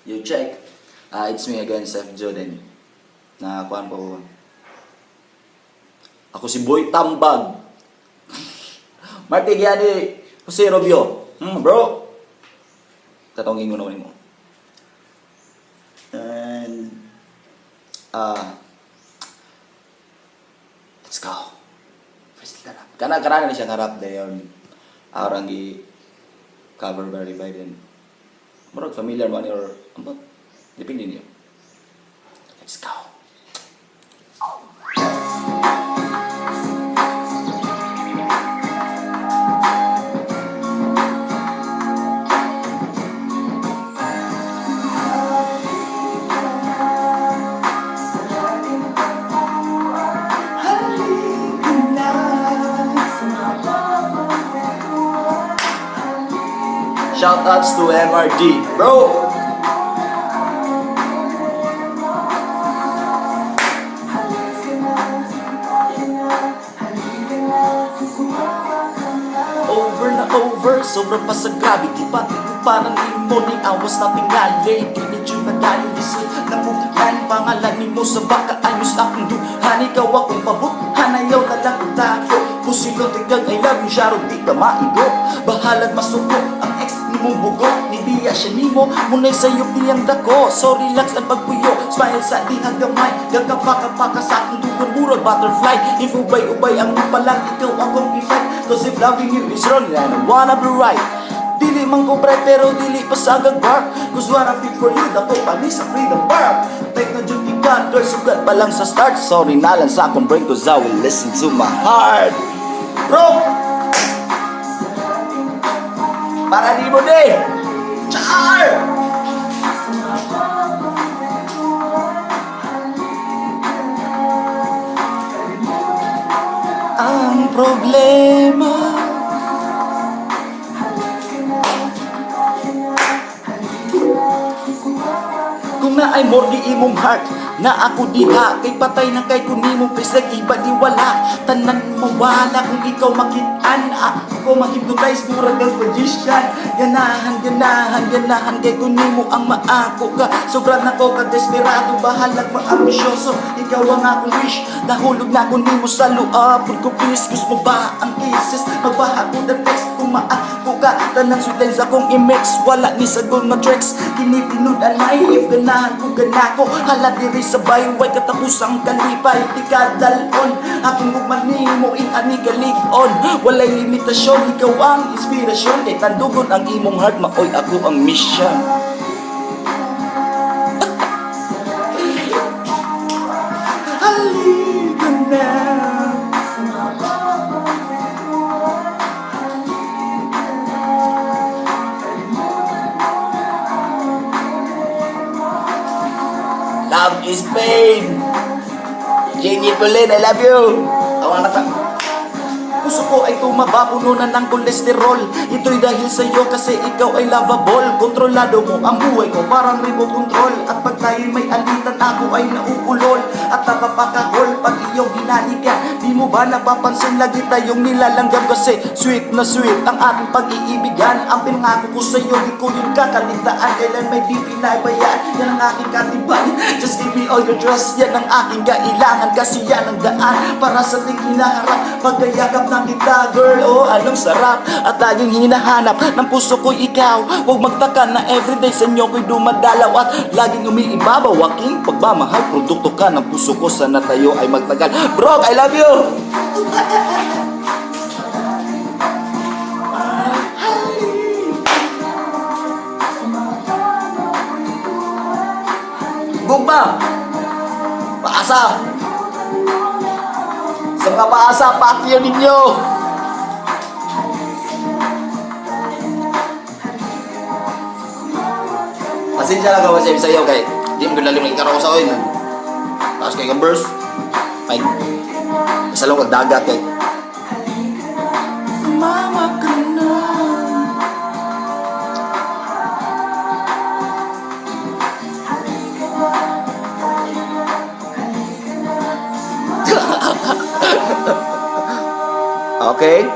You check. It's me again, Seth Joden. Nakakuhan po. Ako si Boy Tambag. Marty Giani, Jose Robio. Bro. Tatawagin ko naman mo. And, let's go. First harap. Kana na siya harap dayon. Arang cover by Biden. Murag familiar man or ano? Depende niyo. Let's go. Shoutouts to MRD, bro. Over na over, sobrang pa sa grabe. Di pa parang imo ni awas na tingali. Di medyo nagaling disi namuhan. Pangalan ni mo sa baka ayos akong duhan. Ikaw akong pabuhan, ayaw na lang utako. Pusilo tigang ay love you, syaro di ka maigo. Bahalag masuko ang ex ni mong bugo. Nibiya siya ni mo, munay sa'yo piyang dako. So relax ang pagpuyo, smile sa dihang gamay. Gagapaka-paka sa aking dugon, murag butterfly. If ubay-ubay ang palang, ikaw akong i-fight. Cause if loving you is wrong, I don't wanna be right. Dili man ko bright pero dili pa sa gagbar. Cause what I feel for you, dako pa ni sa freedom bar. Take na duty ka, girl, sugat pa lang sa start. Sorry na lang sa akong break cause I will listen to my heart. Bro! Para di mo di! Char! Ang problema kung na ay more di imong heart na ako diha kay patay na kay kunimo please iba di wala tanan mawala kung ikaw makitaan ako ma-hypnotize murag ang magician ganahan kay kunimo ang maako ka sobra na ko ka desperado bahalag ma-ambisyoso ikaw ang akong wish nahulog na kunimo sa luha pud ko please gusto mo ba ang kisses magbaha ko the text kung maako ka tanan sweet sa akong i-mix wala ni sagol nga tricks kini pinud alay if ganahan ko ganako hala diri sa bayway katapusang kalipay di ka dalon akong ugmanimo in ani galigon walay limitasyon ikaw ang inspirasyon kay tandugon ang imong heart maoy ako ang mission. Halika na love is pain. Jenny Pauline, I love you. Awang nata. Puso ko ay tumaba, puno na ng kolesterol. Ito'y dahil sa'yo kasi ikaw ay lovable. Kontrolado mo ang buhay ko, parang remote control. At pag tayo'y may alitan, ako ay nauulol. At napapakahol pag iyong hinalikan. Di mo ba napapansin lagi tayong nilalanggam kasi sweet na sweet ang ating pag-iibigan. Ang pinangako ko sa'yo, di ko yun kakalitaan. Kailan may di pinabayaan, yan ang aking katiban. Just give me all your trust, yan ang aking kailangan. Kasi yan ang daan para sa ating hinaharap. Pagkayakap na kita, girl, oh, anong sarap. At laging hinahanap ng puso ko'y ikaw. Huwag magtaka na everyday sa inyo ko'y dumadalaw. At laging umiibabaw, aking pagmamahal. Produkto ka ng puso ko, sana tayo ay magtagal. Bro, I love you! Gugma! Paasa! Sa mga paasa, pakyo ninyo! Pasensya lang ako sa iyo kay di mo galalim ng ikaraw sa oil. Tapos kay Gambers, may kasalong dagat kay Mama ka na. Okay?